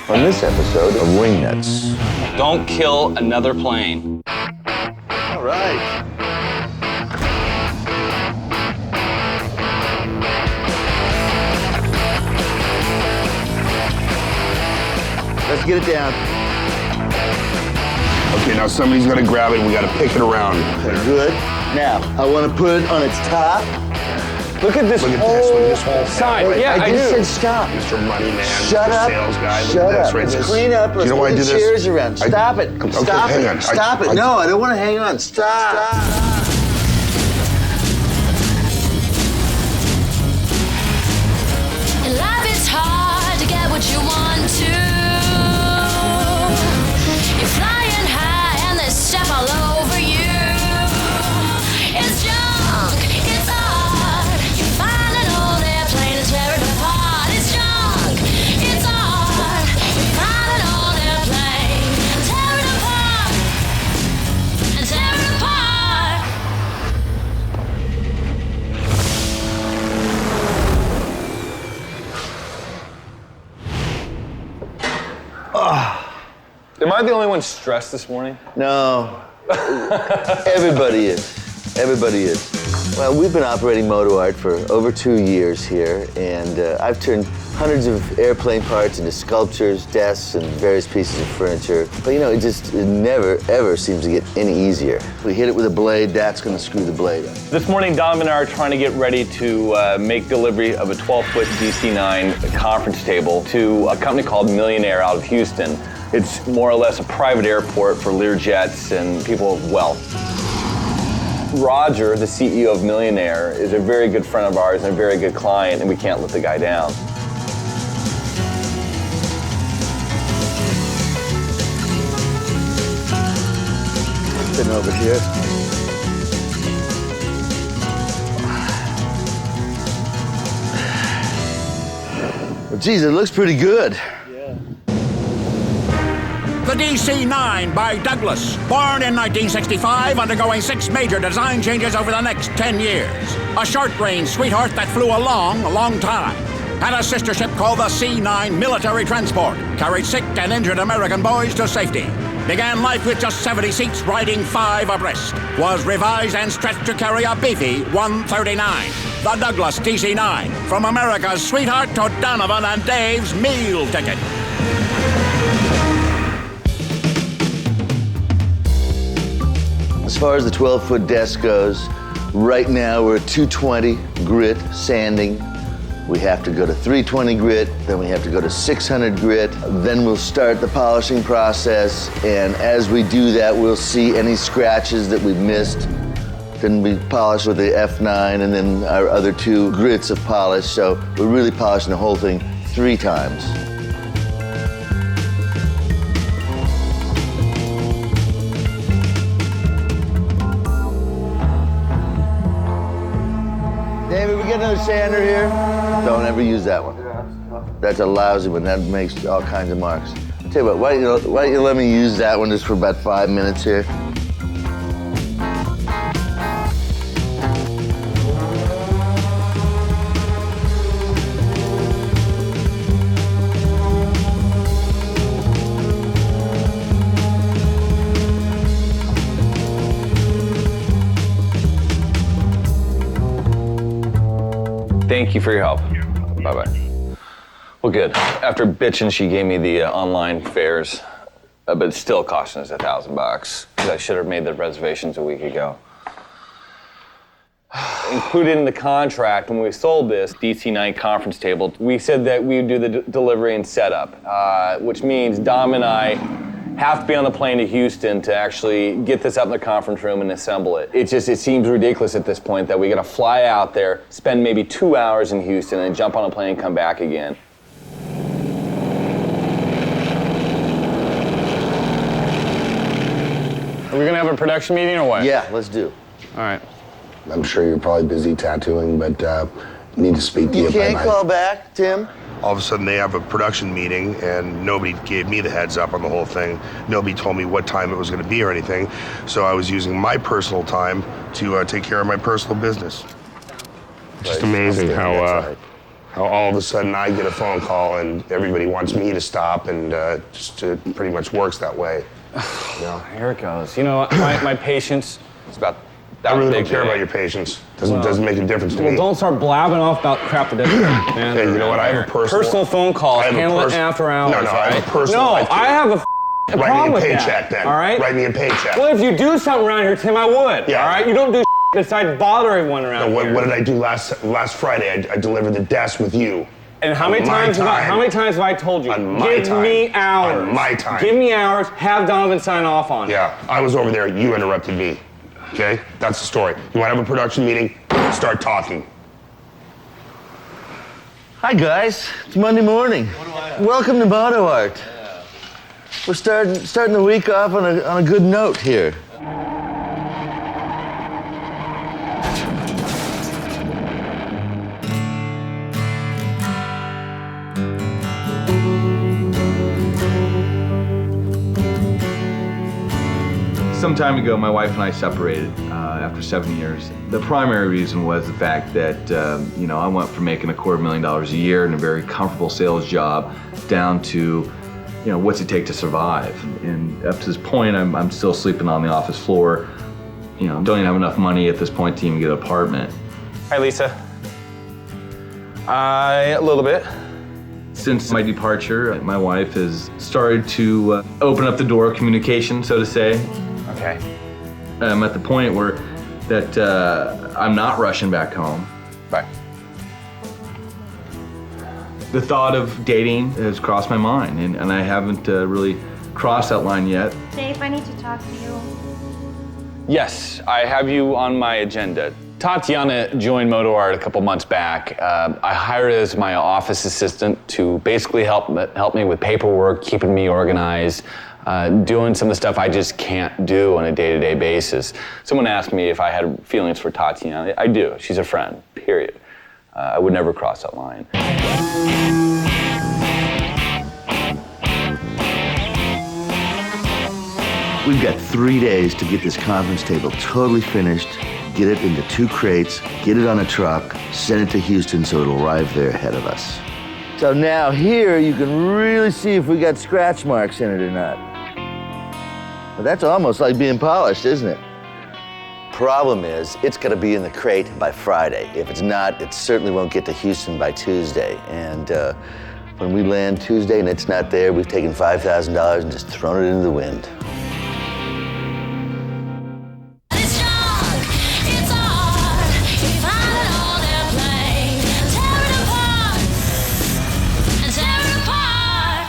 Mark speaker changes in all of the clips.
Speaker 1: on this episode of Wingnuts.
Speaker 2: Don't kill another plane.
Speaker 1: All right. Let's get it down.
Speaker 3: Okay, now somebody's gonna grab it and we gotta pick it around.
Speaker 1: Good. Now, I want to put it on its top.
Speaker 2: Look at this
Speaker 3: Look at
Speaker 2: whole
Speaker 3: this, look at this whole
Speaker 2: side.
Speaker 3: thing.
Speaker 2: Yeah,
Speaker 1: I
Speaker 2: I
Speaker 1: just
Speaker 2: do.
Speaker 1: said stop.
Speaker 3: Mr. Moneyman,
Speaker 1: Shut
Speaker 3: Mr.
Speaker 1: up.
Speaker 3: Sales guy, look
Speaker 1: Shut
Speaker 3: at this,
Speaker 1: up.
Speaker 3: right?
Speaker 1: Let's
Speaker 3: This.
Speaker 1: clean up. Let's
Speaker 3: You know why I
Speaker 1: move
Speaker 3: do
Speaker 1: the
Speaker 3: this?
Speaker 1: chairs around. Stop it.
Speaker 3: Okay,
Speaker 1: Stop
Speaker 3: hang
Speaker 1: it.
Speaker 3: on.
Speaker 1: Stop it. No, I don't want to hang on. Stop.
Speaker 4: In life it's hard to get what you want to. You're flying high and they step all over you. It's junk, it's art. You find an old airplane and tear it apart. It's junk, it's art. You find an old airplane, tear it apart, and tear it apart.
Speaker 2: Am I the only one stressed this morning?
Speaker 1: No. Everybody is. Everybody is. Well, we've been operating MotoArt for over 2 years here, and I've turned hundreds of airplane parts into sculptures, desks, and various pieces of furniture. But you know, it never, ever seems to get any easier. We hit it with a blade, that's gonna screw the blade up.
Speaker 5: This morning, Dom and I are trying to get ready to make delivery of a 12-foot DC-9 conference table to a company called Millionaire out of Houston. It's more or less a private airport for Learjets and people of wealth. Roger, the CEO of Millionaire, is a very good friend of ours and a very good client, and we can't let the guy down.
Speaker 1: Sitting over here. Well, geez, it looks pretty good.
Speaker 6: The DC-9 by Douglas, born in 1965, undergoing 6 major design changes over the next 10 years. A short-range sweetheart that flew a long time. Had a sister ship called the C-9 military transport, carried sick and injured American boys to safety. Began life with just 70 seats, riding 5 abreast. Was revised and stretched to carry a beefy 139. The Douglas DC-9, from America's sweetheart to Donovan and Dave's meal ticket.
Speaker 1: As far as the 12-foot desk goes, right now we're at 220 grit sanding. We have to go to 320 grit, then we have to go to 600 grit. Then we'll start the polishing process, and as we do that, we'll see any scratches that we've missed. Then we polish with the F9 and then our other 2 grits of polish. So we're really polishing the whole thing 3 times. David, we get another sander here? Don't ever use that one. That's a lousy one. That makes all kinds of marks. I'll tell you what, why don't you let me use that one just for about 5 minutes here?
Speaker 5: Thank you for your help. Bye-bye. Well, good. After bitching, she gave me the online fares, but it's still costing us $1,000 because I should have made the reservations a week ago. Included in the contract when we sold this DC-9 conference table, we said that we would do the delivery and setup, which means Dom and I have to be on the plane to Houston to actually get this up in the conference room and assemble it. It seems ridiculous at this point that we gotta fly out there, spend maybe 2 hours in Houston, and jump on a plane and come back again.
Speaker 2: Are we gonna have a production meeting or what?
Speaker 1: Yeah, let's do.
Speaker 2: All right.
Speaker 3: I'm sure you're probably busy tattooing, but need to speak to you.
Speaker 1: You can't call back, Tim?
Speaker 3: All of a sudden they have a production meeting and nobody gave me the heads up on the whole thing. Nobody told me what time it was gonna be or anything. So I was using my personal time to take care of my personal business. Just amazing how how all of a sudden I get a phone call and everybody wants me to stop, and just pretty much works that way. You know?
Speaker 2: Here it goes. You know, my patience is about that
Speaker 3: I really don't
Speaker 2: big
Speaker 3: care
Speaker 2: today.
Speaker 3: about your patience. Doesn't make a difference to me.
Speaker 2: Well, don't start blabbing off about crap that doesn't man.
Speaker 3: Hey, you know what? I have a personal
Speaker 2: phone calls.
Speaker 3: I have a
Speaker 2: Handle it
Speaker 3: pers-
Speaker 2: after hours.
Speaker 3: No, I
Speaker 2: right?
Speaker 3: have a personal
Speaker 2: No,
Speaker 3: life, too.
Speaker 2: I have a
Speaker 3: Write me
Speaker 2: problem
Speaker 3: a
Speaker 2: with
Speaker 3: paycheck
Speaker 2: that.
Speaker 3: then.
Speaker 2: All right.
Speaker 3: Write me a paycheck.
Speaker 2: Well, if you do something around here, Tim, I would.
Speaker 3: Yeah.
Speaker 2: All right. You don't do besides bother everyone around
Speaker 3: What
Speaker 2: here.
Speaker 3: did I do last Friday? I delivered the desk with you.
Speaker 2: And how many
Speaker 3: On my
Speaker 2: times?
Speaker 3: time.
Speaker 2: How many times have I told you?
Speaker 3: On my
Speaker 2: Give
Speaker 3: time.
Speaker 2: me hours.
Speaker 3: On my time.
Speaker 2: Give me hours. Have Donovan sign off on it.
Speaker 3: Yeah, I was over there. You interrupted me. Okay, that's the story. You want to have a production meeting? Start talking.
Speaker 1: Hi guys, it's Monday morning. Welcome to MotoArt. We're starting the week off on a good note here.
Speaker 7: Some time ago, my wife and I separated after 7 years. The primary reason was the fact that, I went from making $250,000 a year in a very comfortable sales job down to, what's it take to survive? And up to this point, I'm still sleeping on the office floor. Don't even have enough money at this point to even get an apartment.
Speaker 2: Hi, Lisa. A little bit.
Speaker 7: Since my departure, my wife has started to open up the door of communication, so to say.
Speaker 2: Okay.
Speaker 7: I'm at the point where I'm not rushing back home.
Speaker 2: Bye.
Speaker 7: The thought of dating has crossed my mind, and I haven't really crossed that line yet.
Speaker 8: Dave, I need to talk to you.
Speaker 2: Yes, I have you on my agenda. Tatiana joined MotoArt a couple months back. I hired her as my office assistant to basically help me with paperwork, keeping me organized, doing some of the stuff I just can't do on a day-to-day basis. Someone asked me if I had feelings for Tatiana. I do. She's a friend, period. I would never cross that line.
Speaker 1: We've got 3 days to get this conference table totally finished, get it into 2 crates, get it on a truck, send it to Houston so it'll arrive there ahead of us. So now here you can really see if we got scratch marks in it or not. But that's almost like being polished, isn't it? Problem is, it's gonna be in the crate by Friday. If it's not, it certainly won't get to Houston by Tuesday. And when we land Tuesday and it's not there, we've taken $5,000 and just thrown it into the wind.
Speaker 4: It's junk, it's art. You find it all their play. Tear it apart, and tear it apart.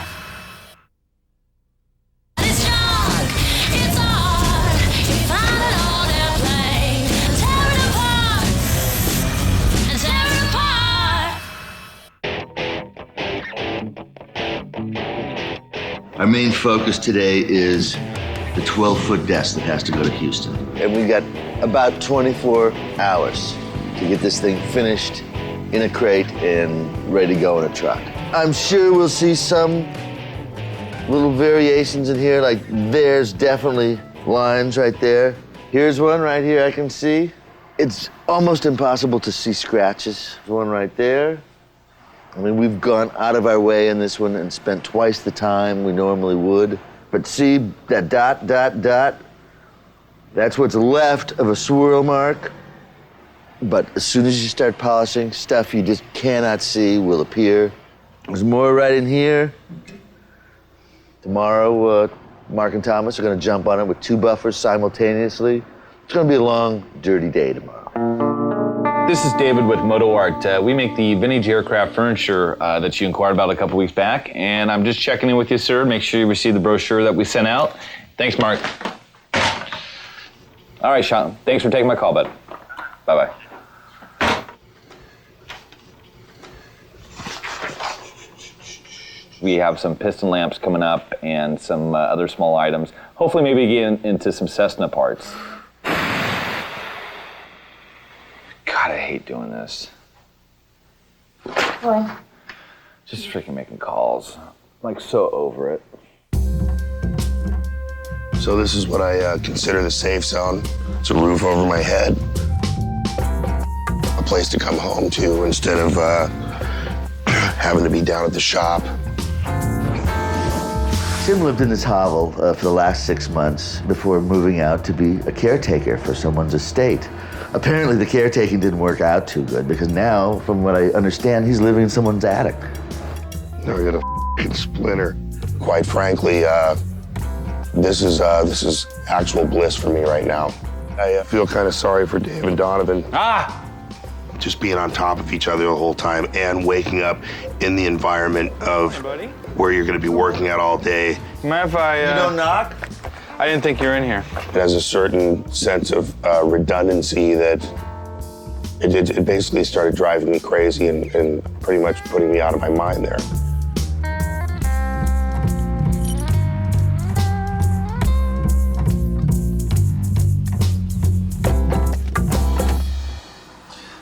Speaker 4: It's junk, it's art. You find it all their play. Tear it apart, and tear it apart.
Speaker 1: Our main focus today is the 12-foot desk that has to go to Houston. And we got about 24 hours to get this thing finished in a crate and ready to go in a truck. I'm sure we'll see some little variations in here, like there's definitely lines right there. Here's one right here I can see. It's almost impossible to see scratches. There's one right there. I mean, we've gone out of our way in this one and spent twice the time we normally would. But see that dot, dot, dot? That's what's left of a swirl mark. But as soon as you start polishing, stuff you just cannot see will appear. There's more right in here. Tomorrow, Mark and Thomas are gonna jump on it with 2 buffers simultaneously. It's gonna be a long, dirty day tomorrow.
Speaker 5: This is David with MotoArt. We make the vintage aircraft furniture that you inquired about a couple weeks back, and I'm just checking in with you, sir. Make sure you received the brochure that we sent out. Thanks, Mark. All right, Sean. Thanks for taking my call, bud. Bye-bye. We have some piston lamps coming up and some other small items. Hopefully maybe get into some Cessna parts. God, I hate doing this.
Speaker 8: What?
Speaker 5: Just freaking making calls. I'm like so over it.
Speaker 3: So this is what I consider the safe zone. It's a roof over my head. A place to come home to instead of having to be down at the shop.
Speaker 1: Tim lived in this hovel for the last 6 months before moving out to be a caretaker for someone's estate. Apparently the caretaking didn't work out too good because now, from what I understand, he's living in someone's attic.
Speaker 3: Now I got a f***ing splinter. Quite frankly, this is actual bliss for me right now. I feel kind of sorry for Dave and Donovan. Just being on top of each other the whole time and waking up in the environment of where you're going to be working out all day.
Speaker 5: Mind if I?
Speaker 1: You don't knock?
Speaker 5: I didn't think you were in here.
Speaker 3: It has a certain sense of redundancy that it basically started driving me crazy and pretty much putting me out of my mind there.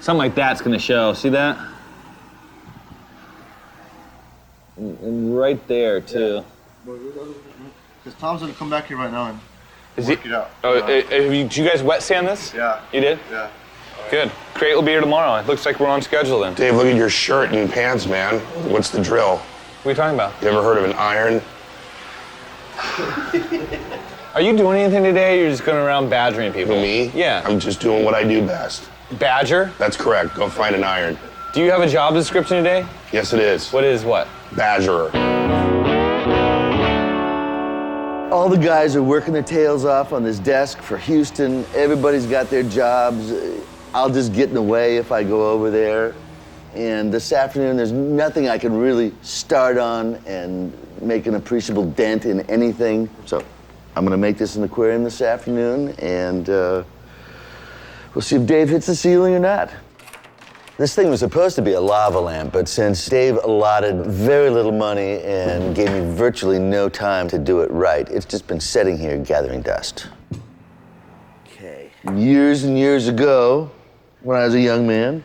Speaker 5: Something like that's gonna show. See that? And right there too.
Speaker 8: Because Tom's gonna come back here right now and work it out.
Speaker 5: Oh, did you guys wet sand this?
Speaker 8: Yeah.
Speaker 5: You did?
Speaker 8: Yeah.
Speaker 5: Good. Crate will be here tomorrow. It looks like we're on schedule then.
Speaker 3: Dave, look at your shirt and pants, man. What's the drill?
Speaker 5: What are you talking about?
Speaker 3: You ever heard of an iron?
Speaker 5: Are you doing anything today? Or you're just going around badgering people?
Speaker 3: Me?
Speaker 5: Yeah.
Speaker 3: I'm just doing what I do best.
Speaker 5: Badger?
Speaker 3: That's correct. Go find an iron.
Speaker 5: Do you have a job description today?
Speaker 3: Yes, it is.
Speaker 5: What is what?
Speaker 3: Badgerer.
Speaker 1: All the guys are working their tails off on this desk for Houston. Everybody's got their jobs. I'll just get in the way if I go over there. And this afternoon, there's nothing I can really start on and make an appreciable dent in anything. So I'm gonna make this an aquarium this afternoon, and we'll see if Dave hits the ceiling or not. This thing was supposed to be a lava lamp, but since Dave allotted very little money and gave me virtually no time to do it right, it's just been sitting here gathering dust. Okay. Years and years ago, when I was a young man,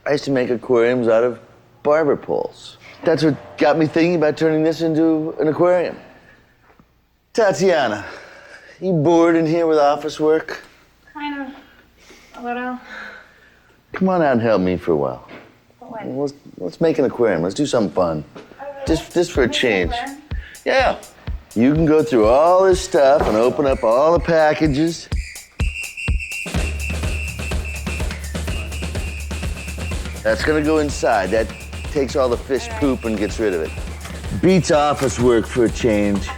Speaker 1: I used to make aquariums out of barber poles. That's what got me thinking about turning this into an aquarium. Tatiana, you bored in here with office work?
Speaker 9: Kind of. A little.
Speaker 1: Come on out and help me for a while.
Speaker 9: What?
Speaker 1: Let's make an aquarium. Let's do something fun. Just for a change. Yeah. You can go through all this stuff and open up all the packages. That's gonna go inside. That takes all the fish poop and gets rid of it. Beats office work for a change.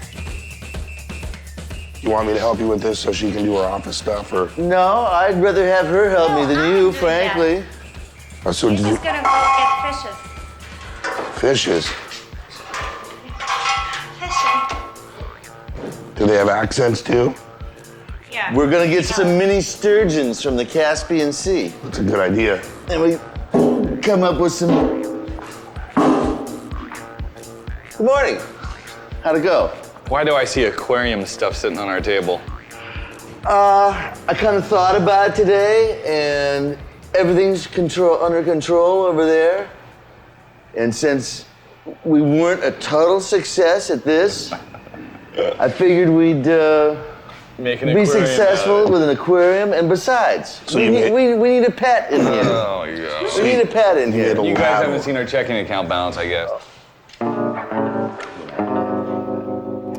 Speaker 3: You want me to help you with this so she can do her office stuff, or?
Speaker 1: No, I'd rather have her help me than you,
Speaker 9: I'm
Speaker 1: frankly.
Speaker 3: Oh, so
Speaker 9: He's
Speaker 3: did you?
Speaker 9: just gonna go get fishes.
Speaker 3: Fishes.
Speaker 9: Fishing.
Speaker 3: Do they have accents too?
Speaker 9: Yeah.
Speaker 1: We're gonna get some mini sturgeons from the Caspian Sea.
Speaker 3: That's a good idea.
Speaker 1: And we come up with some... Good morning. How'd it go?
Speaker 5: Why do I see aquarium stuff sitting on our table?
Speaker 1: I kind of thought about it today, and everything's under control over there. And since we weren't a total success at this, I figured we'd
Speaker 5: Make an
Speaker 1: be
Speaker 5: aquarium
Speaker 1: successful with an aquarium. And besides,
Speaker 3: So
Speaker 1: we
Speaker 3: you
Speaker 1: need,
Speaker 3: made-
Speaker 1: we need a pet in here.
Speaker 5: Oh, yeah.
Speaker 1: We need a pet in here.
Speaker 3: made a
Speaker 5: You guys
Speaker 3: lab.
Speaker 5: haven't seen our checking account balance, I guess.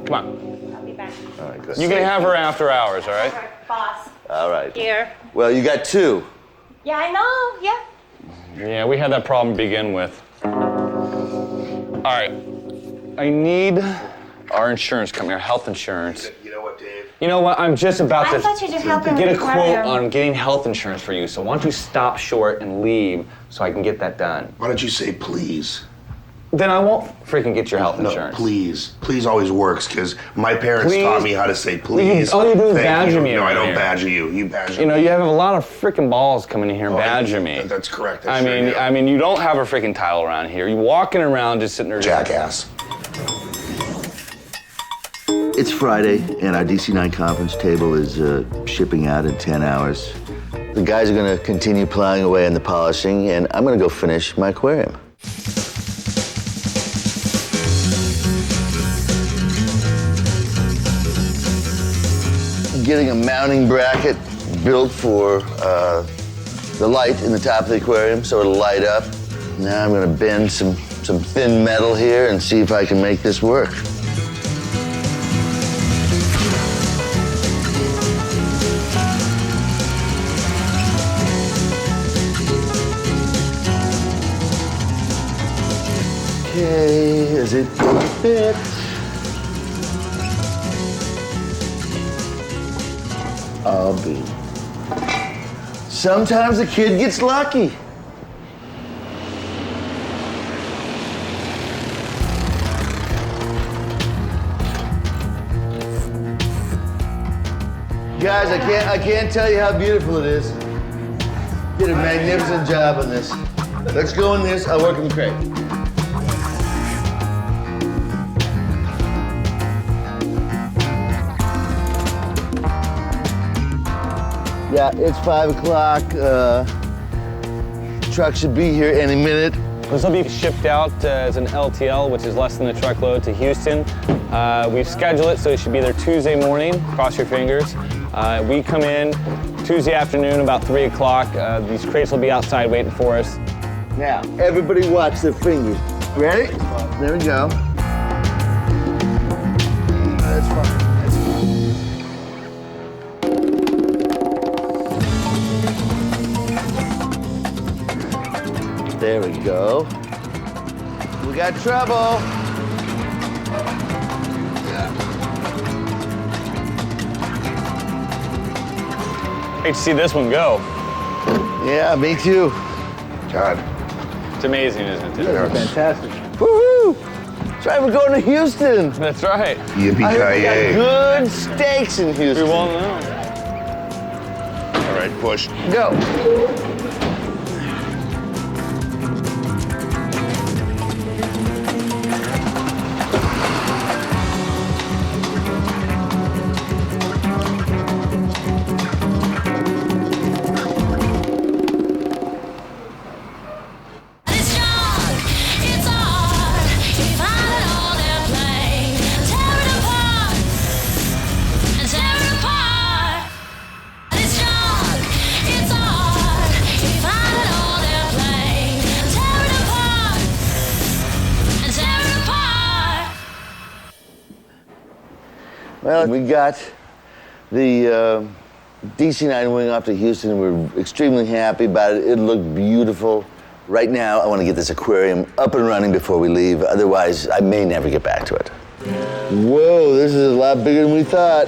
Speaker 5: Come on.
Speaker 9: I'll be back.
Speaker 1: All right, good.
Speaker 5: You can have her after hours, all right?
Speaker 9: Our boss.
Speaker 1: All right.
Speaker 9: Here.
Speaker 1: Well, you got two.
Speaker 9: Yeah, I know. Yeah.
Speaker 5: Yeah, we had that problem to begin with. All right. I need our insurance company, our health insurance.
Speaker 3: You know what, Dave?
Speaker 5: You know what? I'm just about
Speaker 9: I
Speaker 5: to
Speaker 9: thought you just helped him
Speaker 5: get a
Speaker 9: with the
Speaker 5: quote
Speaker 9: aquarium.
Speaker 5: on getting health insurance for you. So why don't you stop short and leave so I can get that done?
Speaker 3: Why don't you say please?
Speaker 5: Then I won't freaking get your health
Speaker 3: No,
Speaker 5: insurance.
Speaker 3: please. Please always works, because my parents
Speaker 5: Please?
Speaker 3: taught me how to say please.
Speaker 5: All you do is
Speaker 3: Thank
Speaker 5: badger
Speaker 3: you.
Speaker 5: me
Speaker 3: No, I
Speaker 5: around
Speaker 3: don't
Speaker 5: here.
Speaker 3: badger you. You badger
Speaker 5: You know,
Speaker 3: me.
Speaker 5: you have a lot of freaking balls coming in here and badger me.
Speaker 3: That's correct.
Speaker 5: I mean, you don't have a freaking title around here. You're walking around just sitting there.
Speaker 3: Jackass.
Speaker 1: It's Friday, and our DC-9 conference table is shipping out in 10 hours. The guys are gonna continue plowing away on the polishing, and I'm gonna go finish my aquarium. Getting a mounting bracket built for the light in the top of the aquarium so it'll light up. Now I'm gonna bend some thin metal here and see if I can make this work. Okay, is it gonna fit? I'll be. Sometimes the kid gets lucky. Guys, I can't tell you how beautiful it is. Did a magnificent job on this. Let's go in this. I'll work in the crate. Yeah, it's 5 o'clock. Truck should be here any minute.
Speaker 5: This will be shipped out as an LTL, which is less than a truckload, to Houston. We've scheduled it so it should be there Tuesday morning. Cross your fingers. We come in Tuesday afternoon about 3 o'clock. These crates will be outside waiting for us.
Speaker 1: Now, everybody watch their fingers. Ready? There we go. That's fine. There we go. We got trouble.
Speaker 5: Hate to see this one go.
Speaker 1: Yeah, me too.
Speaker 3: God.
Speaker 5: It's amazing, isn't it?
Speaker 1: Fantastic. Woohoo! That's right, we're going to Houston.
Speaker 5: That's right.
Speaker 1: I heard we
Speaker 3: Yippee-ki-yay.
Speaker 1: got good steaks in
Speaker 5: We
Speaker 1: Houston.
Speaker 5: won't know.
Speaker 3: All right, push.
Speaker 1: Go.
Speaker 4: It's junk, it's art. You find it all they're playing. Tear it apart and tear it apart. It's junk, it's art. You find it all they're playing. Tear it apart and tear it apart.
Speaker 1: Well, we got the DC-9 wing off to Houston. We're extremely happy about it. It looked beautiful. Right now, I want to get this aquarium up and running before we leave. Otherwise, I may never get back to it. Whoa, this is a lot bigger than we thought.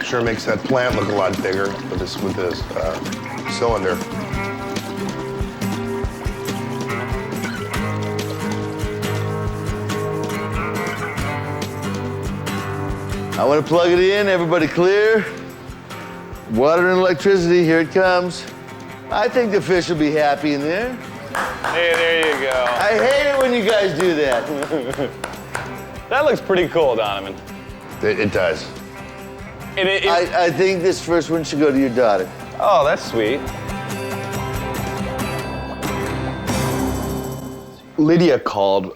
Speaker 3: Sure makes that plant look a lot bigger with this cylinder.
Speaker 1: I want to plug it in. Everybody clear? Water and electricity, here it comes. I think the fish will be happy in there.
Speaker 5: Hey, there you go.
Speaker 1: I hate it when you guys do that.
Speaker 5: That looks pretty cool, Donovan.
Speaker 3: It does.
Speaker 1: I think this first one should go to your daughter.
Speaker 5: Oh, that's sweet.
Speaker 2: Lydia called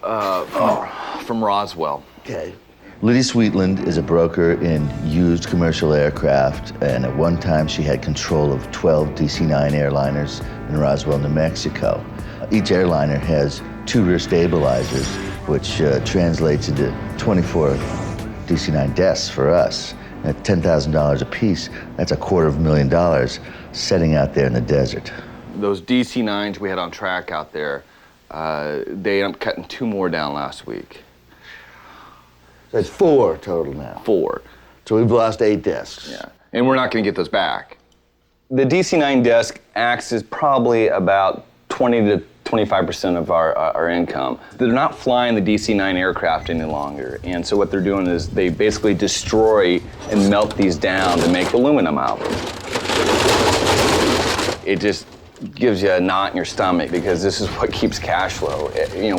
Speaker 2: from Roswell.
Speaker 1: Okay. Lydia Sweetland is a broker in used commercial aircraft, and at one time she had control of 12 DC-9 airliners in Roswell, New Mexico. Each airliner has 2 rear stabilizers, which translates into 24 DC-9 desks for us. At $10,000 a piece, that's $250,000 sitting out there in the desert.
Speaker 2: Those DC-9s we had on track out there, they ended up cutting 2 more down last week.
Speaker 1: That's 4 total now.
Speaker 2: 4.
Speaker 1: So we've lost 8 desks.
Speaker 2: Yeah. And we're not going to get those back.
Speaker 5: The DC-9 desk acts as probably about 20 to 25% of our income. They're not flying the DC-9 aircraft any longer, and so what they're doing is they basically destroy and melt these down to make aluminum out of them. It just gives you a knot in your stomach because this is what keeps cash flow.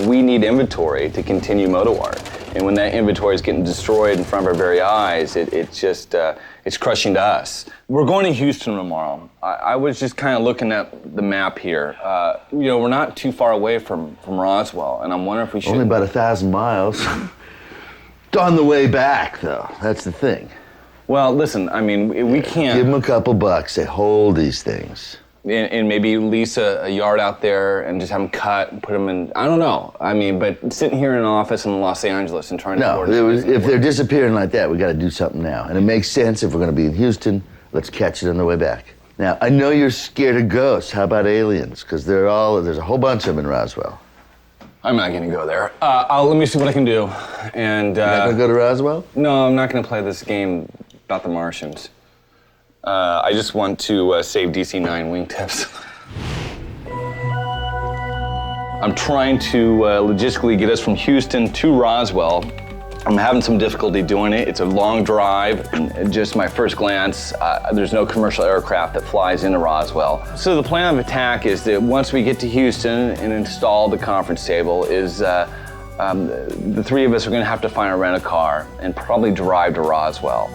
Speaker 5: We need inventory to continue MotoArt, and when that inventory is getting destroyed in front of our very eyes, it's crushing to us. We're going to Houston tomorrow. I was just kind of looking at the map here. We're not too far away from Roswell, and I'm wondering if we should.
Speaker 1: Only about 1,000 miles. On the way back, though. That's the thing.
Speaker 5: Well, listen, I mean, we can't.
Speaker 1: Give them a couple bucks. They hold these things.
Speaker 2: And maybe lease a yard out there and just have them cut and put them in, I don't know. I mean, but sitting here in an office in Los Angeles and trying to
Speaker 1: No, if they're disappearing like that, we got to do something now. And it makes sense if we're going to be in Houston, let's catch it on the way back. Now, I know you're scared of ghosts. How about aliens? Because there's a whole bunch of them in Roswell.
Speaker 2: I'm not gonna go there. Let me see what I can do. And
Speaker 1: You're not gonna go to Roswell?
Speaker 2: No, I'm not gonna play this game about the Martians. I just want to save DC-9 wingtips. I'm trying to logistically get us from Houston to Roswell. I'm having some difficulty doing it. It's a long drive, and just my first glance, there's no commercial aircraft that flies into Roswell. So the plan of attack is that once we get to Houston and install the conference table is the three of us are gonna have to find a rent-a-car and probably drive to Roswell.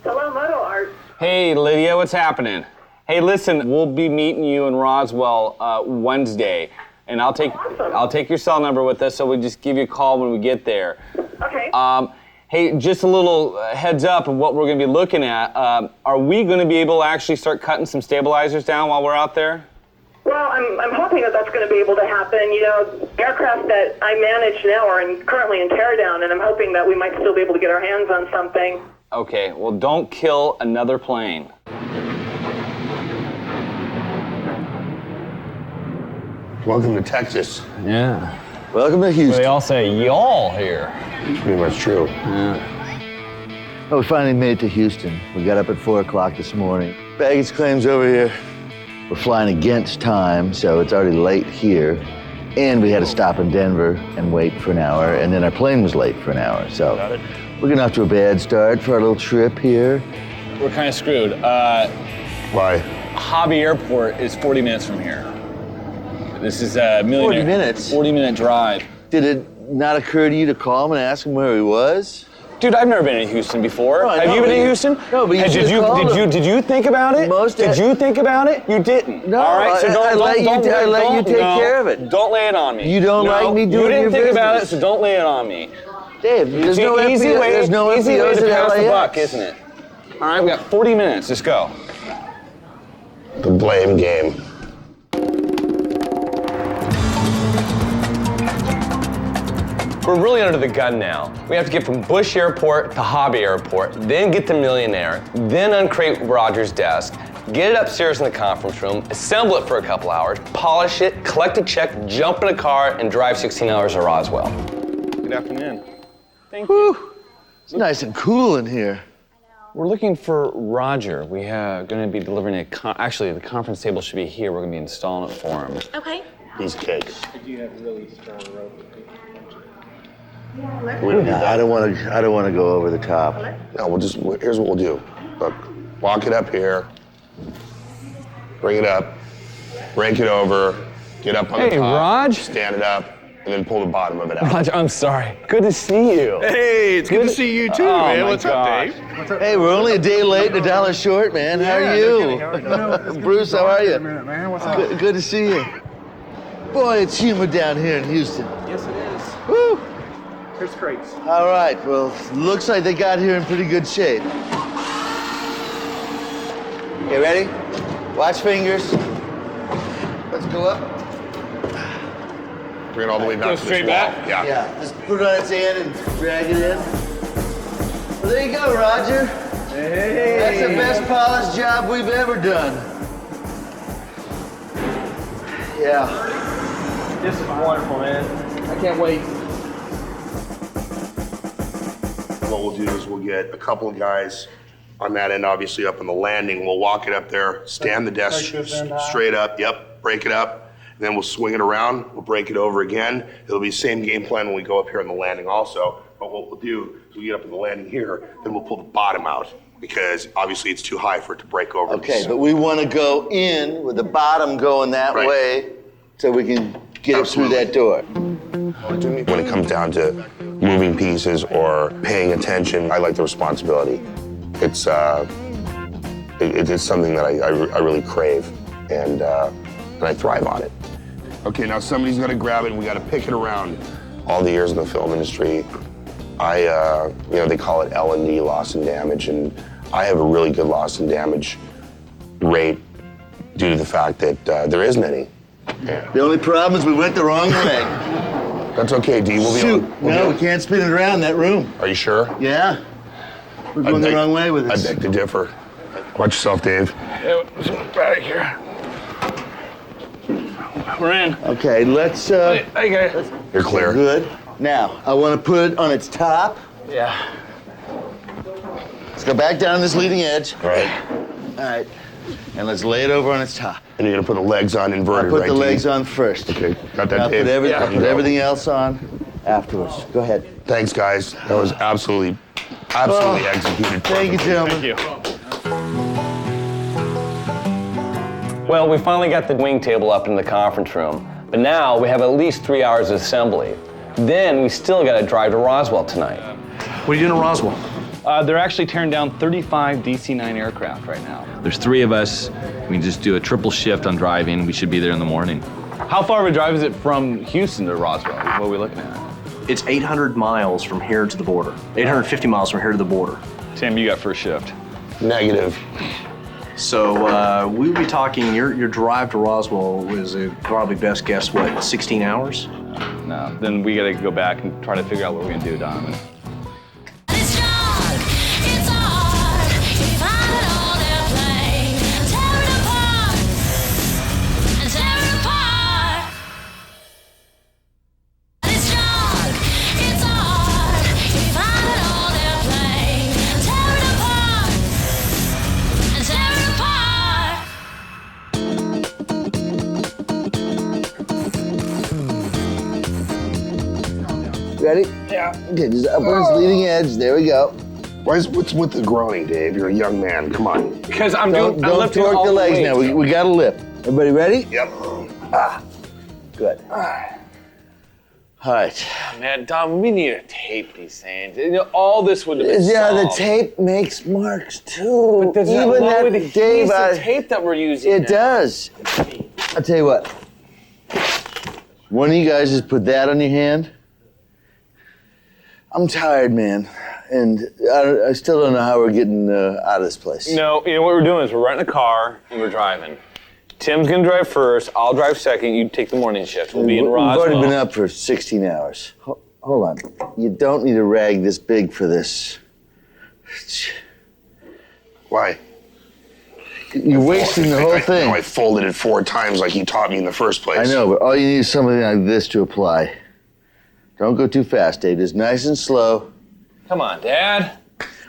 Speaker 9: Hello, MotoArt.
Speaker 2: Hey, Lydia, what's happening? Hey, listen, we'll be meeting you in Roswell Wednesday, and I'll take your cell number with us, so we'll just give you a call when we get there.
Speaker 9: Okay.
Speaker 2: Hey, just a little heads up of what we're going to be looking at. Are we going to be able to actually start cutting some stabilizers down while we're out there?
Speaker 9: Well, I'm hoping that that's going to be able to happen. You know, aircraft that I manage now are currently in teardown, and I'm hoping that we might still be able to get our hands on something.
Speaker 2: Okay, well, don't kill another plane.
Speaker 3: Welcome to Texas.
Speaker 2: Yeah.
Speaker 1: Welcome to Houston.
Speaker 2: They all say y'all here.
Speaker 3: Pretty much true.
Speaker 1: Oh, we finally made it to Houston. We got up at 4 o'clock this morning. Baggage claim's over here. We're flying against time, so it's already late here. And we had to stop in Denver and wait for an hour, and then our plane was late for an hour. So we're getting off to a bad start for our little trip here.
Speaker 2: We're kind of screwed.
Speaker 3: Why?
Speaker 2: Hobby Airport is 40 minutes from here. This is a
Speaker 1: 40 minutes?
Speaker 2: 40-minute drive.
Speaker 1: Did it not occur to you to call him and ask him where he was?
Speaker 2: Dude, I've never been in Houston before.
Speaker 1: No, I
Speaker 2: Have
Speaker 1: know,
Speaker 2: you been
Speaker 1: but
Speaker 2: in
Speaker 1: you-
Speaker 2: Houston?
Speaker 1: No, but you should've called him.
Speaker 2: Did you think about it? Did you think about it? You didn't.
Speaker 1: No,
Speaker 2: All right, so
Speaker 1: I let you take care of it.
Speaker 2: Don't lay it on me.
Speaker 1: You don't like me doing
Speaker 2: You didn't
Speaker 1: your
Speaker 2: think about it,
Speaker 1: business.
Speaker 2: so don't lay it on me.
Speaker 1: Dave, there's no
Speaker 2: easy
Speaker 1: FBO,
Speaker 2: way,
Speaker 1: there's no
Speaker 2: easy way
Speaker 1: FBOs
Speaker 2: to
Speaker 1: at
Speaker 2: pass the
Speaker 1: LAX.
Speaker 2: buck, isn't it? All right, we got 40 minutes. Let's go.
Speaker 3: The blame game.
Speaker 5: We're really under the gun now. We have to get from Bush Airport to Hobby Airport, then get to Millionaire, then uncrate Roger's desk, get it upstairs in the conference room, assemble it for a couple hours, polish it, collect a check, jump in a car, and drive 16 hours to Roswell.
Speaker 2: Good afternoon. Thank you.
Speaker 1: It's nice and cool in here.
Speaker 2: We're looking for Roger. We are going to be delivering actually, the conference table should be here. We're going to be installing it for him.
Speaker 9: Okay.
Speaker 3: These cakes.
Speaker 1: I don't want to go over the top.
Speaker 3: No, here's what we'll do. Look, walk it up here, bring it up, break it over, get up on the top,
Speaker 2: Raj.
Speaker 3: stand it up, and then pull the bottom of it out.
Speaker 2: Roger, I'm sorry. Good to see you.
Speaker 10: Hey, it's good to see you too, man. What's up, Dave?
Speaker 1: Hey, we're only a day late and $1 short, man. How are you? Bruce, how are you?
Speaker 10: Man, what's up?
Speaker 1: Good to see you. Boy, it's humid down here in Houston.
Speaker 10: Yes, it is.
Speaker 1: Woo!
Speaker 10: Here's crates.
Speaker 1: All right, well, looks like they got here in pretty good shape. Okay, ready? Watch fingers. Let's go up.
Speaker 3: Bring it all the way back.
Speaker 2: Go
Speaker 3: to
Speaker 2: straight
Speaker 3: this wall.
Speaker 2: back?
Speaker 3: Yeah.
Speaker 1: Yeah, just put it on its end and drag it in. Well, there you go, Roger.
Speaker 10: Hey.
Speaker 1: That's the best polished job we've ever done. Yeah.
Speaker 10: This is wonderful, man. I can't wait.
Speaker 3: What we'll do is we'll get a couple of guys on that end, obviously up on the landing. We'll walk it up there, stand the desk straight up. Yep, break it up. And then we'll swing it around. We'll break it over again. It'll be the same game plan when we go up here on the landing also. But what we'll do is we'll get up on the landing here, then we'll pull the bottom out because obviously it's too high for it to break over.
Speaker 1: Okay, but we want to go in with the bottom going that
Speaker 3: Right.
Speaker 1: way so we can get it through that door.
Speaker 3: When it comes down to moving pieces or paying attention, I like the responsibility. It's something that I really crave, and I thrive on it. Okay, now somebody's got to grab it, and we got to pick it around. all the years in the film industry, they call it L&D, loss and damage, and I have a really good loss and damage rate due to the fact that there isn't any. Yeah.
Speaker 1: The only problem is we went the wrong way.
Speaker 3: That's okay, D. We'll
Speaker 1: Shoot, we can't spin it around that room.
Speaker 3: Are you sure?
Speaker 1: Yeah. We're going the wrong way with this.
Speaker 3: I beg to differ. Watch yourself, Dave.
Speaker 2: Back here. We're in.
Speaker 1: Okay, let's.
Speaker 2: Hey, guys.
Speaker 3: You're clear.
Speaker 1: Good. Now, I want to put it on its top.
Speaker 2: Yeah.
Speaker 1: Let's go back down this leading edge.
Speaker 3: All right.
Speaker 1: All right. And let's lay it over on its top.
Speaker 3: And you're gonna put the legs on inverted,
Speaker 1: I'll
Speaker 3: right?
Speaker 1: put the legs on first.
Speaker 3: Okay, got that,
Speaker 1: I'll
Speaker 3: Dave?
Speaker 1: I'll put everything else on afterwards. Go ahead.
Speaker 3: Thanks, guys. That was absolutely executed.
Speaker 1: Thank you,
Speaker 3: perfectly.
Speaker 1: gentlemen.
Speaker 2: Thank you.
Speaker 5: Well, we finally got the wing table up in the conference room, but now we have at least 3 hours of assembly. Then we still got to drive to Roswell tonight.
Speaker 10: What are you doing in Roswell?
Speaker 2: They're actually tearing down 35 DC-9 aircraft right now. There's 3 of us. We just do a triple shift on driving. We should be there in the morning. How far of a drive is it from Houston to Roswell? What are we looking at?
Speaker 10: It's 800 miles from here to the border. 850 miles from here to the border.
Speaker 2: Tim, you got first shift.
Speaker 3: Negative.
Speaker 10: So we would be talking, your drive to Roswell was probably best guess, what, 16 hours?
Speaker 2: No, then we got to go back and try to figure out what we're going to do, Donovan.
Speaker 4: It's junk, it's art. You find it all their play. Tear it apart and tear it apart. It's junk, it's art. You find it all their play. Tear it apart and tear it apart.
Speaker 1: Ready? Yeah. Okay, just up on its leading edge. There we go.
Speaker 3: What's with the groaning, Dave? You're a young man. Come on.
Speaker 2: Because I'm
Speaker 1: Don't
Speaker 2: lifting
Speaker 1: torque
Speaker 2: all
Speaker 1: the legs
Speaker 2: weight.
Speaker 1: now. We got to lift. Everybody ready?
Speaker 3: Yep.
Speaker 1: Good. All right.
Speaker 2: Man, Dom, we need to tape these things. You know, all this would have been
Speaker 1: Yeah, the
Speaker 2: solved.
Speaker 1: tape makes marks too.
Speaker 2: But does that
Speaker 1: Even
Speaker 2: along
Speaker 1: that
Speaker 2: with the
Speaker 1: Dave,
Speaker 2: adhesive tape that we're using
Speaker 1: it
Speaker 2: now?
Speaker 1: does. I'll tell you what. One of you guys just put that on your hand. I'm tired, man, and I still don't know how we're getting out of this place.
Speaker 2: No, you know what we're doing is we're renting a car and we're driving. Tim's gonna drive first, I'll drive second, you take the morning shift. We'll be in Roswell.
Speaker 1: We've already been up for 16 hours. Hold on. You don't need a rag this big for this.
Speaker 3: Why?
Speaker 1: You're wasting the whole thing.
Speaker 3: I folded it 4 times like you taught me in the first place.
Speaker 1: I know, but all you need is something like this to apply. Don't go too fast, Dave. Just nice and slow.
Speaker 2: Come on, Dad.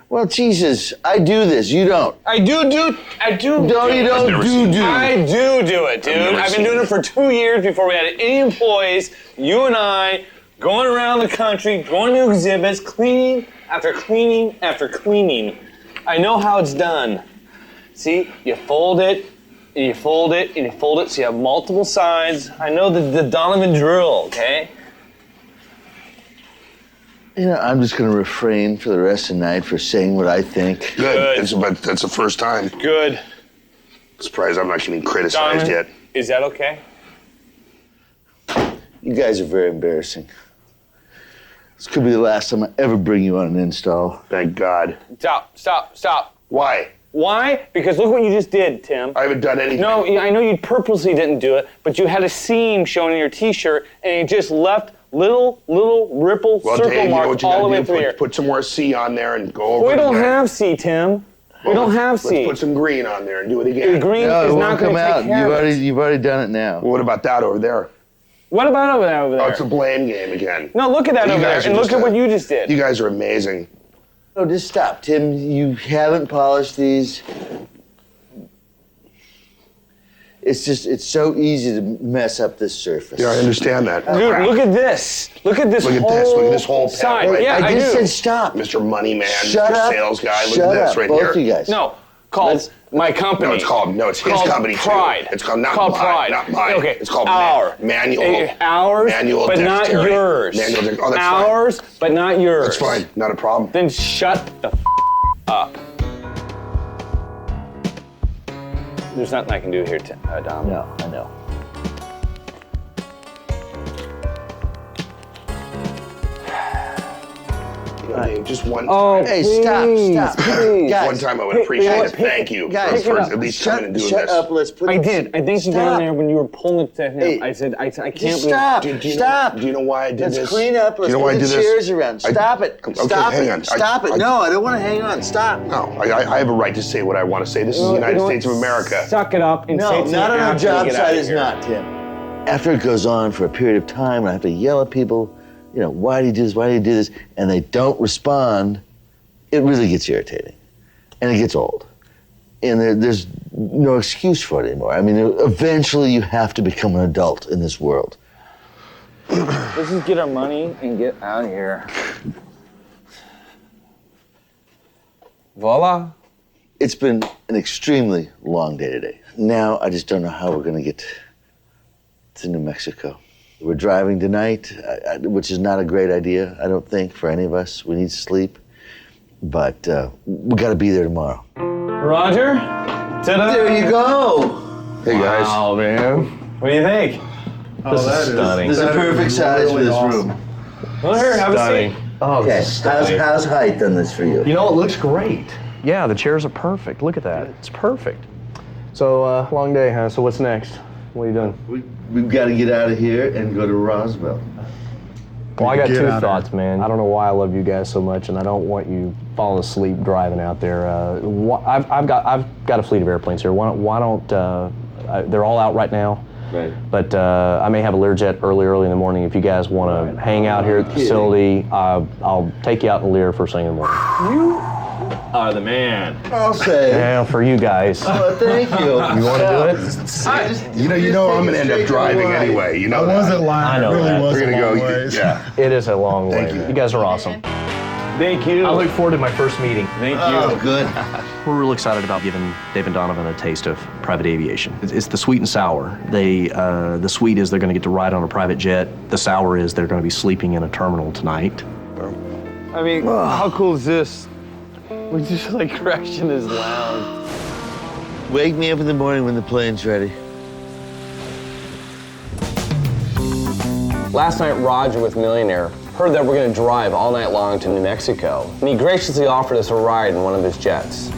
Speaker 1: Well, Jesus, I do this. You don't.
Speaker 2: I do.
Speaker 1: No, you don't do.
Speaker 2: I do it, dude. I've been doing it for 2 years before we had any employees. You and I going around the country, going to exhibits, cleaning after cleaning after cleaning. I know how it's done. See, you fold it, and you fold it, and you fold it so you have multiple sides. I know the Donovan drill, okay?
Speaker 1: You know, I'm just going to refrain for the rest of the night for saying what I think.
Speaker 3: Good. That's the first time.
Speaker 2: Good.
Speaker 3: Surprised I'm not getting criticized
Speaker 2: Donovan,
Speaker 3: yet.
Speaker 2: is that okay?
Speaker 1: You guys are very embarrassing. This could be the last time I ever bring you on an install.
Speaker 3: Thank God.
Speaker 2: Stop.
Speaker 3: Why?
Speaker 2: Why? Because look what you just did, Tim.
Speaker 3: I haven't done anything.
Speaker 2: No, I know you purposely didn't do it, but you had a seam showing in your t-shirt, and you just left little ripple circle
Speaker 3: Dave,
Speaker 2: marks all the way through here.
Speaker 3: Put some more C on there and go over
Speaker 2: We
Speaker 3: it
Speaker 2: don't
Speaker 3: again.
Speaker 2: have C, Tim. We don't have C.
Speaker 3: Let's put some green on there and do it again.
Speaker 2: The green
Speaker 1: No,
Speaker 2: is
Speaker 1: it
Speaker 2: not
Speaker 1: won't
Speaker 2: going
Speaker 1: come
Speaker 2: to
Speaker 1: out.
Speaker 2: take care of it.
Speaker 1: You've already done it now.
Speaker 3: Well, what about that over there?
Speaker 2: What about over there?
Speaker 3: Oh, it's a blame game again.
Speaker 2: No, look at that
Speaker 3: You
Speaker 2: over there,
Speaker 3: guys are
Speaker 2: and look
Speaker 3: just
Speaker 2: at what you just did.
Speaker 3: You guys are amazing.
Speaker 1: No, just stop, Tim. You haven't polished these. It's so easy to mess up this surface.
Speaker 3: Yeah, I understand that.
Speaker 2: Dude, look at this. Look at this
Speaker 3: Look at
Speaker 2: whole
Speaker 3: this. Look at this whole
Speaker 2: side.
Speaker 3: panel right
Speaker 2: Yeah,
Speaker 1: I
Speaker 2: I
Speaker 1: just
Speaker 2: do.
Speaker 1: said stop.
Speaker 3: Mr. Moneyman,
Speaker 1: Shut
Speaker 3: Mr.
Speaker 1: up.
Speaker 3: Sales Guy. Look
Speaker 1: Shut
Speaker 3: at this
Speaker 1: up,
Speaker 3: right
Speaker 1: both
Speaker 3: here.
Speaker 1: of you guys.
Speaker 2: No, called my company.
Speaker 3: No, it's his
Speaker 2: called
Speaker 3: company too.
Speaker 2: Pride.
Speaker 3: It's called not
Speaker 2: called
Speaker 3: mine.
Speaker 2: Pride.
Speaker 3: Not mine.
Speaker 2: Okay,
Speaker 3: It's called manual.
Speaker 2: Ours,
Speaker 3: manual
Speaker 2: but not
Speaker 3: dexterity.
Speaker 2: yours.
Speaker 3: Manual oh, that's
Speaker 2: Ours, but not yours.
Speaker 3: That's fine. Not a problem.
Speaker 2: Then shut the up. There's nothing I can do here, Dom.
Speaker 1: No, I know.
Speaker 3: Dave, just one time.
Speaker 5: Oh,
Speaker 1: Hey,
Speaker 5: please,
Speaker 1: stop.
Speaker 5: please.
Speaker 1: Guys,
Speaker 3: One time I would appreciate it. Thank you
Speaker 1: guys,
Speaker 3: for at least coming and doing
Speaker 1: shut
Speaker 3: this.
Speaker 1: up. Let's put
Speaker 5: I did. I think you down there when you were pulling the thing
Speaker 1: Hey,
Speaker 5: up. I said, I can't
Speaker 1: Just
Speaker 5: believe.
Speaker 1: stop.
Speaker 3: Do you
Speaker 1: Stop.
Speaker 3: Know, do you know why I did
Speaker 1: Let's
Speaker 3: this?
Speaker 1: clean up. Let's
Speaker 3: do you know why I
Speaker 1: move
Speaker 3: did
Speaker 1: the
Speaker 3: this?
Speaker 1: chairs around. Stop it.
Speaker 3: Okay,
Speaker 1: Stop
Speaker 3: hang
Speaker 1: it.
Speaker 3: on.
Speaker 1: Stop it. No, I don't want to hang on. Stop.
Speaker 3: No, I have a right to say what I want to say. This is the United States of America.
Speaker 5: Suck it up and say
Speaker 1: No,
Speaker 5: it to
Speaker 1: not
Speaker 5: me
Speaker 1: on our
Speaker 5: after we
Speaker 1: job
Speaker 5: get
Speaker 1: site
Speaker 5: outta
Speaker 1: is
Speaker 5: here.
Speaker 1: not, Tim. After it goes on for a period of time, and I have to yell at people, you know, why do you do this? Why do you do this? And they don't respond. It really gets irritating, and it gets old, and there's no excuse for it anymore. I mean, eventually you have to become an adult in this world.
Speaker 5: Let's just get our money and get out of here. Voila.
Speaker 1: It's been an extremely long day today. Now I just don't know how we're going to get to New Mexico. We're driving tonight, which is not a great idea, I don't think, for any of us. We need sleep, but we got to be there tomorrow.
Speaker 5: Roger. Ta-da.
Speaker 1: There you go.
Speaker 3: Hey guys.
Speaker 5: Wow, man. What do you think?
Speaker 8: This is
Speaker 5: stunning.
Speaker 1: This is a perfect size for this room.
Speaker 5: Well, here, have a seat.
Speaker 10: Oh,
Speaker 1: Okay, how's height on this for you?
Speaker 10: You know, it looks great. Yeah, the chairs are perfect. Look at that. It's perfect. So, long day, huh? So what's next? What are you doing?
Speaker 1: We've got to get out of here and go to Roswell.
Speaker 10: Well, I got two thoughts, man. I don't know why I love you guys so much, and I don't want you falling asleep driving out there. I've got a fleet of airplanes here. Why don't they're all out right now?
Speaker 1: Right.
Speaker 10: But I may have a Learjet early in the morning. If you guys want to hang out here at the facility, I'll take you out in the Lear first thing in the morning.
Speaker 5: You are the man.
Speaker 1: I'll say.
Speaker 10: Yeah, for you guys.
Speaker 1: Oh, thank you.
Speaker 10: You want to do it?
Speaker 3: You know I'm gonna end up driving anyway. You know that.
Speaker 11: wasn't lying.
Speaker 10: I know
Speaker 11: It really
Speaker 10: that.
Speaker 11: was
Speaker 3: We're
Speaker 11: a
Speaker 3: gonna
Speaker 11: long
Speaker 3: go.
Speaker 11: ways.
Speaker 3: Yeah.
Speaker 10: It is a long way.
Speaker 3: Thank you.
Speaker 10: You guys are awesome.
Speaker 5: Thank you.
Speaker 10: I look forward to my first meeting.
Speaker 5: Thank you.
Speaker 1: Oh, good.
Speaker 10: We're real excited about giving Dave and Donovan a taste of private aviation. It's the sweet and sour. The sweet is they're going to get to ride on a private jet. The sour is they're going to be sleeping in a terminal tonight.
Speaker 5: I mean, how cool is this? We're just like crashing his lounge.
Speaker 1: Wake me up in the morning when the plane's ready.
Speaker 5: Last night, Roger with Millionaire heard that we're going to drive all night long to New Mexico, and he graciously offered us a ride in one of his jets.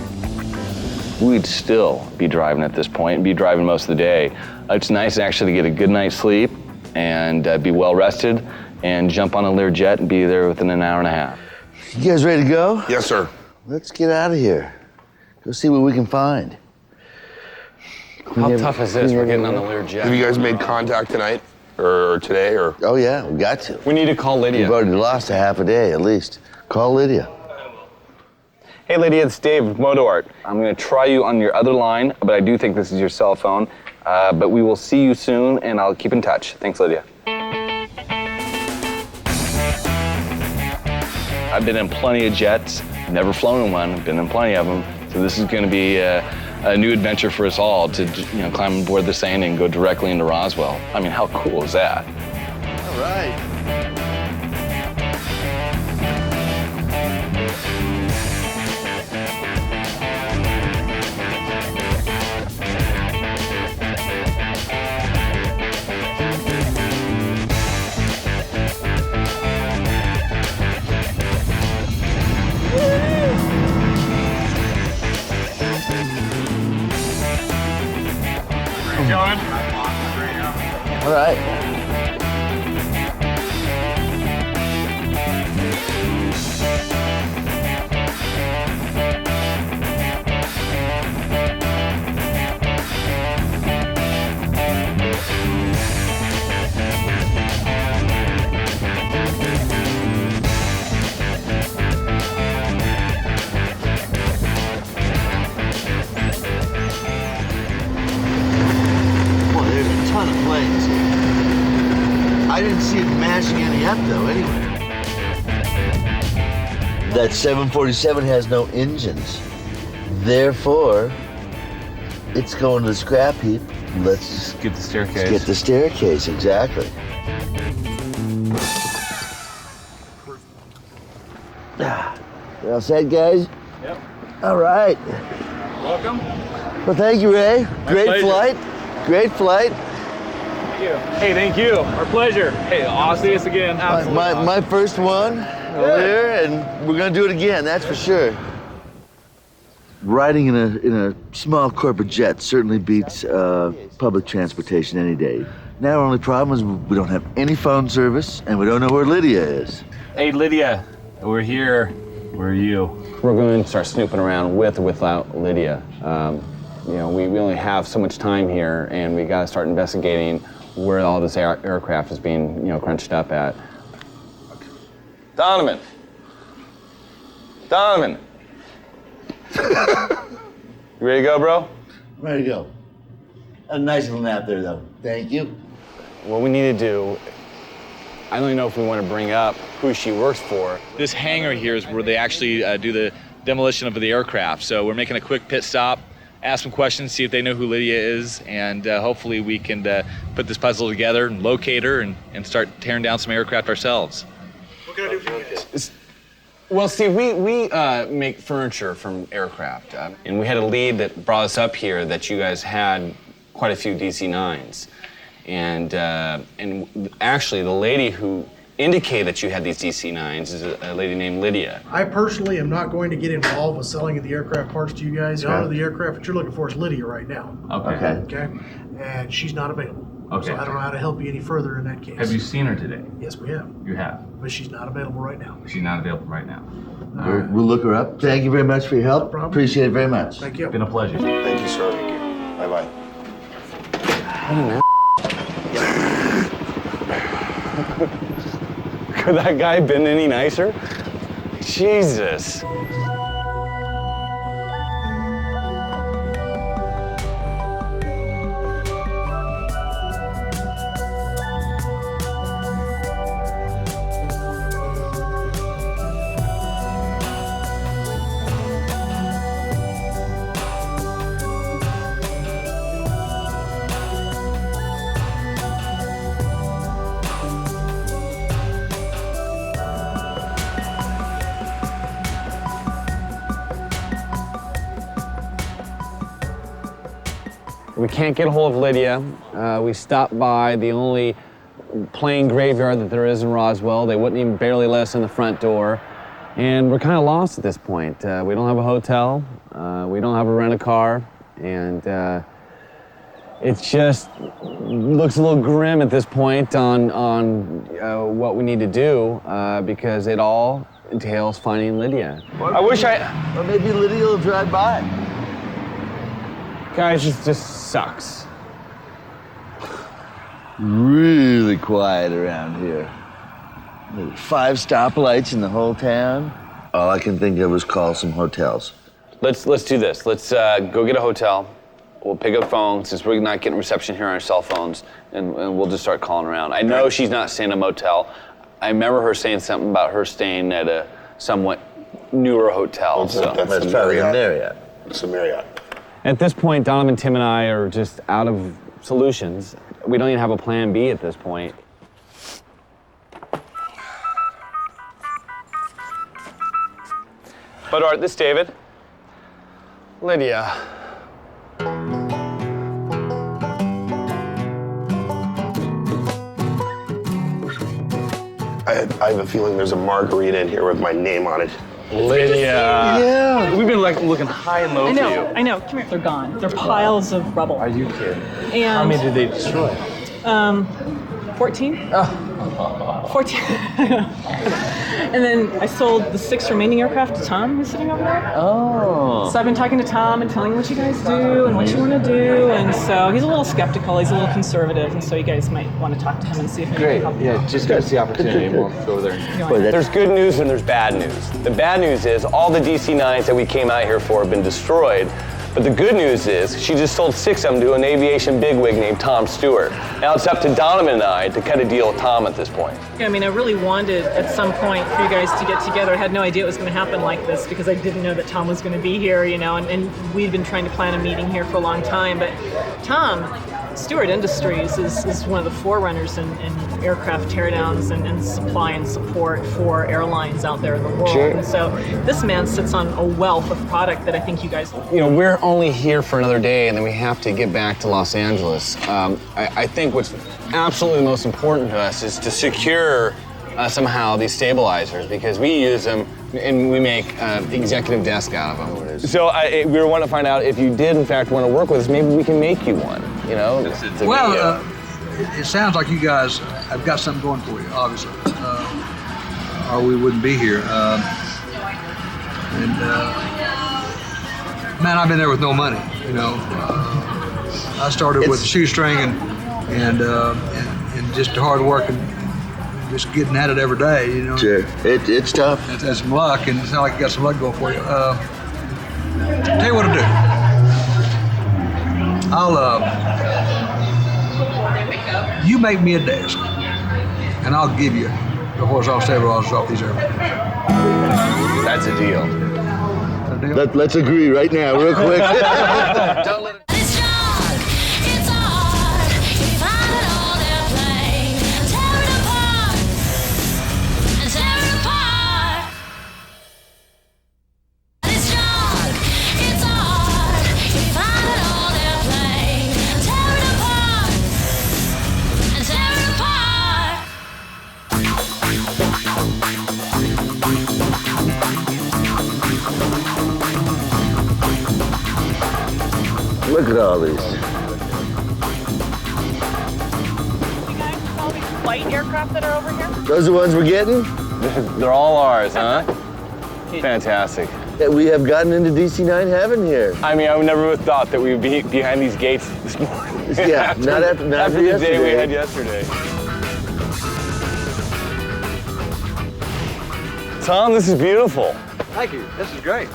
Speaker 5: We'd still be driving at this point, and be driving most of the day. It's nice actually to get a good night's sleep and be well rested and jump on a Lear jet and be there within an hour and a half.
Speaker 1: You guys ready to go?
Speaker 3: Yes, sir.
Speaker 1: Let's get out of here. Go see what we can find.
Speaker 5: How tough is this? We're getting on the Lear jet.
Speaker 3: Have you guys made contact tonight or today or?
Speaker 1: Oh yeah, we got to.
Speaker 5: We need to call Lydia.
Speaker 1: We've already lost a half a day at least. Call Lydia.
Speaker 5: Hey Lydia, it's Dave with MotoArt. I'm going to try you on your other line, but I do think this is your cell phone. But we will see you soon, and I'll keep in touch. Thanks, Lydia. I've been in plenty of jets, never flown in one, been in plenty of them. So this is going to be a new adventure for us all to climb aboard this thing and go directly into Roswell. I mean, how cool is that?
Speaker 1: All right. All right. Boy, there's a ton of planes here. I didn't see it mashing any up though, anyway. That 747 has no engines. Therefore, it's going to the scrap heap. Let's just
Speaker 5: Get the staircase.
Speaker 1: get the staircase, exactly. You all set, guys?
Speaker 5: Yep.
Speaker 1: All right.
Speaker 5: Welcome.
Speaker 1: Well, thank you, Ray. Great
Speaker 5: pleasure.
Speaker 1: flight. Great flight.
Speaker 5: Thank you. Hey, thank you. Our pleasure. Hey, I'll see us again.
Speaker 1: My first one. Here, and we're gonna do it again, that's for sure. Riding in a small corporate jet certainly beats public transportation any day. Now our only problem is we don't have any phone service and we don't know where Lydia is.
Speaker 2: Hey, Lydia, we're here. Where are you? We're going to start snooping around with or without Lydia. You know, we only have so much time here, and we got to start investigating where all this aircraft is being, you know, crunched up at. Donovan. You ready to go, bro?
Speaker 1: Ready to go. A nice little nap there, though. Thank you.
Speaker 2: What we need to do, I don't even know if we want to bring up who she works for.
Speaker 11: This hangar here is where they actually do the demolition of the aircraft. So we're making a quick pit stop, ask some questions, see if they know who Lydia is, and hopefully we can put this puzzle together and locate her and start tearing down some aircraft ourselves.
Speaker 8: What can I do for you guys?
Speaker 2: Well, Steve, we make furniture from aircraft, and we had a lead that brought us up here that you guys had quite a few DC-9s. And actually, the lady who indicated that you had these DC-9s is a lady named Lydia.
Speaker 12: I personally am not going to get involved with selling the aircraft parts to you guys. The owner of the aircraft that you're looking for is Lydia right now. Okay. And she's not available.
Speaker 7: Okay.
Speaker 12: So I don't know how to help you any further in that case.
Speaker 7: Have you seen her today?
Speaker 12: Yes, we have.
Speaker 7: You have.
Speaker 12: But she's not available right now.
Speaker 7: She's not available right now.
Speaker 1: We'll look her up. Thank you very much for your help.
Speaker 12: No problem.
Speaker 1: Appreciate it very much.
Speaker 12: Thank you.
Speaker 7: Been a pleasure.
Speaker 3: Thank you, sir. Bye-bye.
Speaker 2: Could that guy been any nicer? Jesus. We can't get a hold of Lydia. We stopped by the only plane graveyard that there is in Roswell. They wouldn't even barely let us in the front door. And we're kind of lost at this point. We don't have a hotel. We don't have a rent-a-car. And it just looks a little grim at this point on what we need to do because it all entails finding Lydia.
Speaker 1: I wish or maybe Lydia will drive by.
Speaker 2: Guys, it just sucks.
Speaker 1: Really quiet around here. There's 5 stoplights in the whole town. All I can think of is call some hotels.
Speaker 2: Let's do this. Let's go get a hotel. We'll pick up the phone since we're not getting reception here on our cell phones, and we'll just start calling around. I know she's not staying in a motel. I remember her saying something about her staying at a somewhat newer hotel.
Speaker 3: That's the Marriott. It's the Marriott.
Speaker 2: At this point, Donovan, Tim, and I are just out of solutions. We don't even have a plan B at this point. MotoArt, this is David. Lydia.
Speaker 3: I have a feeling there's a margarita in here with my name on it.
Speaker 2: Lydia.
Speaker 1: Yeah.
Speaker 2: We've been like looking high and low for you.
Speaker 13: I know. Come here. They're gone. They're piles of rubble.
Speaker 2: Are you kidding?
Speaker 13: And
Speaker 2: how many did they destroy?
Speaker 13: 14. 14. And then I sold the 6 remaining aircraft to Tom, who's sitting over there.
Speaker 2: Oh.
Speaker 13: So I've been talking to Tom and telling him what you guys do and what you want to do. And so he's a little skeptical. He's a little conservative. And so you guys might want to talk to him and see if maybe he can help you.
Speaker 2: Yeah, just give us the opportunity and we'll go there. There's good news and there's bad news. The bad news is all the DC-9s that we came out here for have been destroyed. But the good news is she just sold 6 of them to an aviation bigwig named Tom Stewart. Now it's up to Donovan and I to cut a deal with Tom at this point.
Speaker 13: I mean, I really wanted at some point for you guys to get together. I had no idea it was going to happen like this because I didn't know that Tom was going to be here, you know, and we'd been trying to plan a meeting here for a long time. But Tom, Stewart Industries is one of the forerunners in aircraft teardowns and supply and support for airlines out there in the world.
Speaker 2: Sure.
Speaker 13: And so this man sits on a wealth of product that I think you guys...
Speaker 2: You know, we're only here for another day and then we have to get back to Los Angeles. I think what's absolutely most important to us is to secure somehow these stabilizers, because we use them and we make executive desk out of them. So we were wanting to find out if you did in fact want to work with us, maybe we can make you one, you know?
Speaker 14: Well, it sounds like you guys have got something going for you, obviously, or we wouldn't be here. Man, I've been there with no money, you know. I started with a shoestring and just hard work and just getting at it every day, you know.
Speaker 1: Sure, it's tough.
Speaker 14: It's some luck, and it sounds like you got some luck going for you. Tell you what to do. You make me a desk, and I'll give you the horizontal stabilizers off these airplanes.
Speaker 2: That's a deal.
Speaker 1: Let's agree right now, real quick.
Speaker 2: Don't let it.
Speaker 1: Look at all these.
Speaker 13: You guys, all these flight aircraft that are over here?
Speaker 1: Those are the ones we're getting?
Speaker 2: They're all ours, huh? Fantastic.
Speaker 1: Yeah, we have gotten into DC-9 heaven here.
Speaker 2: I mean, I would never have thought that we would be behind these gates this morning.
Speaker 1: Yeah, not after
Speaker 2: the
Speaker 1: yesterday.
Speaker 2: day we had yesterday. Tom, this is beautiful.
Speaker 14: Thank you. This is great.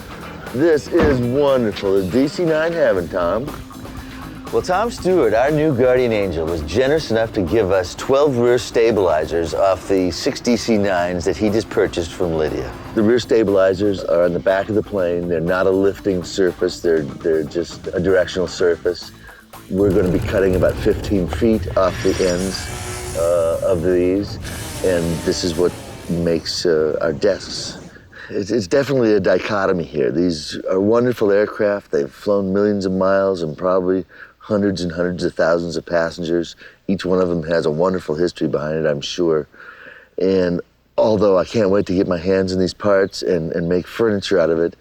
Speaker 1: This is wonderful. The DC-9 heaven, Tom. Well, Tom Stewart, our new guardian angel, was generous enough to give us 12 rear stabilizers off the 6 DC-9s that he just purchased from Lydia. The rear stabilizers are on the back of the plane. They're not a lifting surface. They're just a directional surface. We're going to be cutting about 15 feet off the ends of these, and this is what makes our desks. It's definitely a dichotomy here. These are wonderful aircraft. They've flown millions of miles and probably hundreds and hundreds of thousands of passengers. Each one of them has a wonderful history behind it, I'm sure. And although I can't wait to get my hands on these parts and make furniture out of it,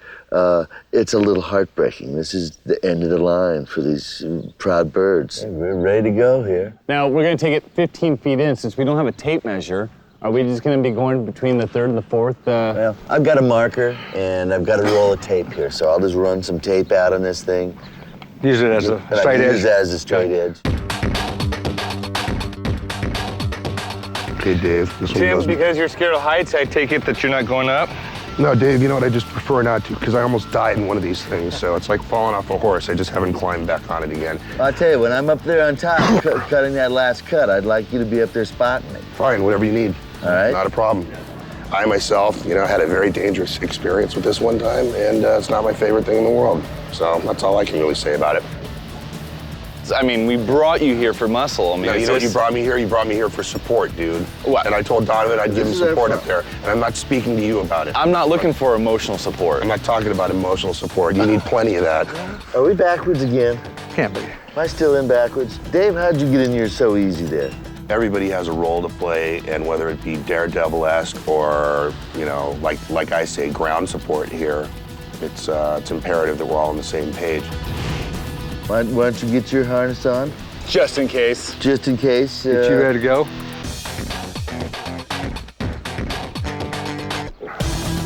Speaker 1: it's a little heartbreaking. This is the end of the line for these proud birds. Hey, we're ready to go here.
Speaker 2: Now, we're going to take it 15 feet in. Since we don't have a tape measure, are we just going to be going between the third and the fourth?
Speaker 1: Well, I've got a marker, and I've got a roll of tape here, so I'll just run some tape out on this thing.
Speaker 14: Use it as a straight edge?
Speaker 1: Use it as a straight edge.
Speaker 3: Okay, Dave. This one
Speaker 5: Tim,
Speaker 3: goes...
Speaker 5: because you're scared of heights, I take it that you're not going up?
Speaker 3: No, Dave, you know what? I just prefer not to, because I almost died in one of these things, so it's like falling off a horse. I just haven't climbed back on it again.
Speaker 1: I'll tell you, when I'm up there on top cutting that last cut, I'd like you to be up there spotting me.
Speaker 3: Fine, whatever you need.
Speaker 1: All right.
Speaker 3: Not a problem. I myself, had a very dangerous experience with this one time, and it's not my favorite thing in the world. So that's all I can really say about it.
Speaker 5: I mean, we brought you here for muscle. I mean,
Speaker 3: No, you know what you brought me here? You brought me here for support, dude.
Speaker 5: What?
Speaker 3: And I told Donovan I'd give him support up there, and I'm not speaking to you about it.
Speaker 5: I'm not looking for emotional support.
Speaker 3: I'm not talking about emotional support. You need plenty of that.
Speaker 1: Are we backwards again?
Speaker 14: Can't be.
Speaker 1: Am I still in backwards? Dave, how'd you get in here so easy there?
Speaker 3: Everybody has a role to play, and whether it be daredevil-esque or, like I say, ground support here, it's imperative that we're all on the same page.
Speaker 1: Why don't you get your harness on?
Speaker 5: Just in case.
Speaker 1: Just in case.
Speaker 14: Get you ready to go?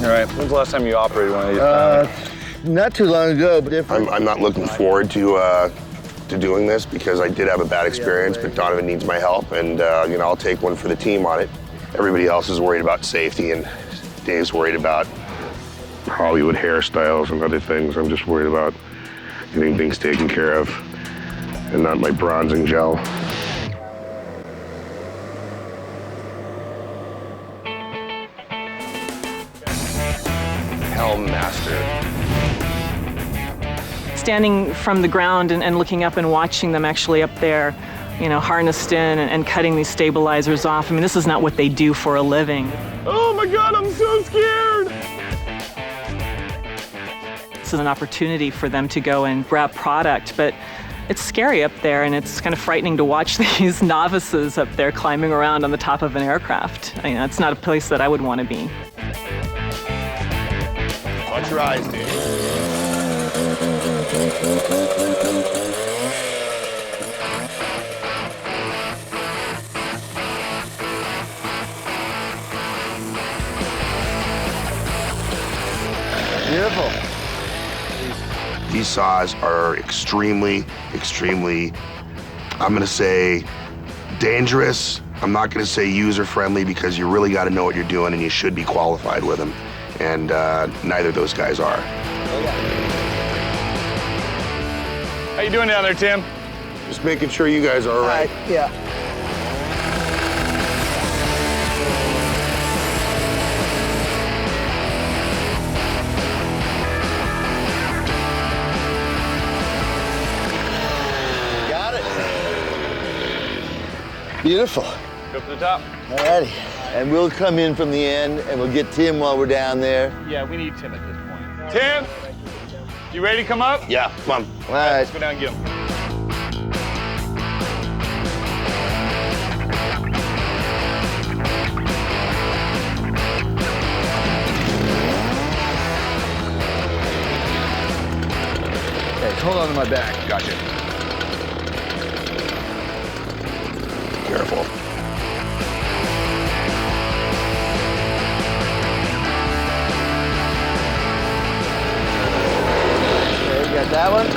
Speaker 5: All right, when's the last time you operated one of these?
Speaker 1: Not too long ago, but different.
Speaker 3: I'm not looking forward to doing this because I did have a bad experience, but Donovan needs my help, and I'll take one for the team on it. Everybody else is worried about safety, and Dave's worried about Hollywood hairstyles and other things. I'm just worried about getting things taken care of, and not my bronzing gel. Helm master.
Speaker 13: Standing from the ground and looking up and watching them actually up there, harnessed in and cutting these stabilizers off. I mean, this is not what they do for a living.
Speaker 5: Oh my God, I'm so scared.
Speaker 13: This is an opportunity for them to go and grab product, but it's scary up there, and it's kind of frightening to watch these novices up there climbing around on the top of an aircraft. I mean, that's not a place that I would want to be.
Speaker 3: Watch your eyes, Dave.
Speaker 1: Beautiful.
Speaker 3: These saws are extremely, I'm gonna say dangerous. I'm not gonna say user-friendly because you really gotta know what you're doing and you should be qualified with them. And neither of those guys are.
Speaker 5: How you doing down there, Tim?
Speaker 3: Just making sure you guys are all right.
Speaker 1: Yeah. Got it. Beautiful.
Speaker 5: Go for the top.
Speaker 1: Alrighty. And we'll come in from the end and we'll get Tim while we're down there.
Speaker 5: Yeah, we need Tim at this point. Tim, you ready to come up?
Speaker 3: Yeah, come on.
Speaker 1: All right.
Speaker 5: Let's go down and get him.
Speaker 3: Hey, hold on to my back. Gotcha. Careful.
Speaker 1: Okay, you got that one?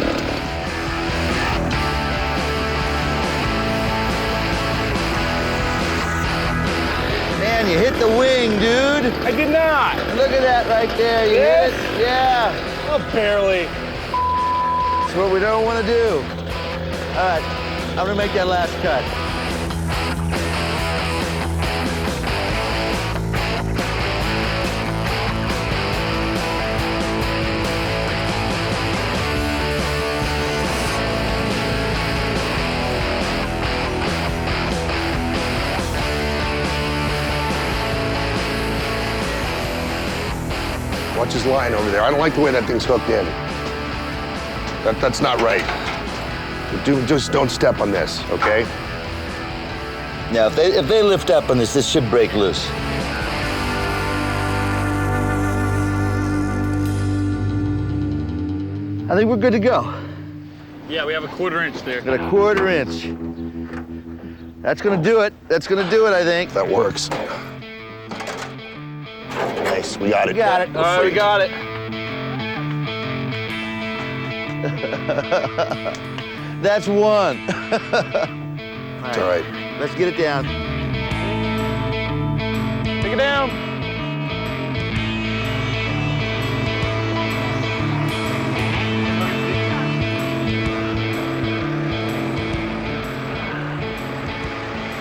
Speaker 1: Man, you hit the wing, dude.
Speaker 5: I did not.
Speaker 1: Look at that right there. You hit it? Yeah.
Speaker 5: Oh, barely.
Speaker 1: That's what we don't want to do. All right, I'm gonna make that last cut.
Speaker 3: Watch his line over there. I don't like the way that thing's hooked in. That's not right. Just don't step on this, okay?
Speaker 1: Now, if they lift up on this should break loose. I think we're good to go.
Speaker 5: Yeah, we have a 1/4 inch there.
Speaker 1: Got a 1/4 inch. That's gonna do it. That's gonna do it, I think.
Speaker 3: That works. Nice, we got it.
Speaker 1: We got it.
Speaker 5: All right, we got it.
Speaker 1: That's one.
Speaker 3: It's all right.
Speaker 1: Let's get it down.
Speaker 5: Take it down.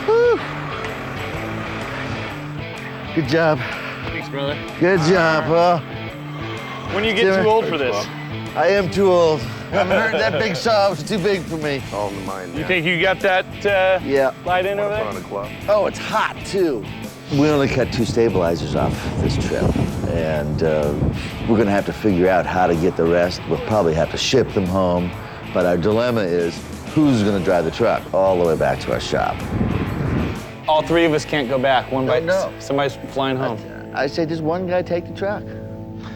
Speaker 1: Woo. Good job.
Speaker 5: Thanks, brother.
Speaker 1: Good job, huh?
Speaker 5: When you get too old for this?
Speaker 1: I am too old. That big saw was too big for me.
Speaker 3: All in the mind.
Speaker 5: You think you got that
Speaker 1: Yeah.
Speaker 5: light in over
Speaker 3: On
Speaker 5: there?
Speaker 3: a club.
Speaker 1: Oh, it's hot too. We only cut 2 stabilizers off this trip, and we're gonna have to figure out how to get the rest. We'll probably have to ship them home, but our dilemma is who's gonna drive the truck all the way back to our shop.
Speaker 5: All 3 of us can't go back.
Speaker 1: No.
Speaker 5: Somebody's flying home.
Speaker 1: I say just one guy take the truck.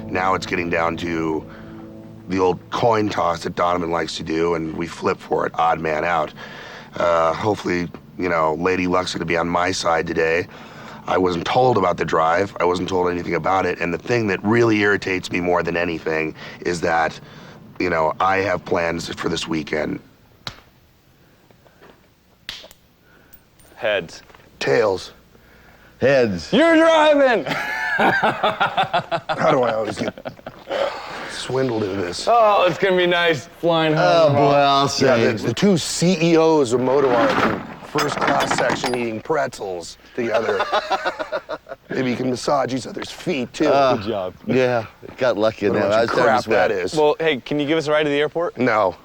Speaker 3: Now it's getting down to the old coin toss that Donovan likes to do, and we flip for it, odd man out. Hopefully, you know, Lady Luck's gonna be on my side today. I wasn't told about the drive. I wasn't told anything about it. And the thing that really irritates me more than anything is that, you know, I have plans for this weekend.
Speaker 5: Heads.
Speaker 3: Tails.
Speaker 1: Heads.
Speaker 5: You're driving!
Speaker 3: How do I always get swindled into this?
Speaker 5: Oh, it's gonna be nice flying home.
Speaker 1: Oh boy, I'll
Speaker 3: Yeah,
Speaker 1: say.
Speaker 3: the 2 CEOs of MotoArt in first class section eating pretzels together. Maybe you can massage each other's feet too.
Speaker 5: Good job.
Speaker 1: Yeah, got lucky in
Speaker 3: What
Speaker 1: there.
Speaker 3: a bunch of
Speaker 1: starting to
Speaker 3: crap
Speaker 1: sweat.
Speaker 3: that is.
Speaker 5: Well, hey, can you give us a ride to the airport?
Speaker 3: No.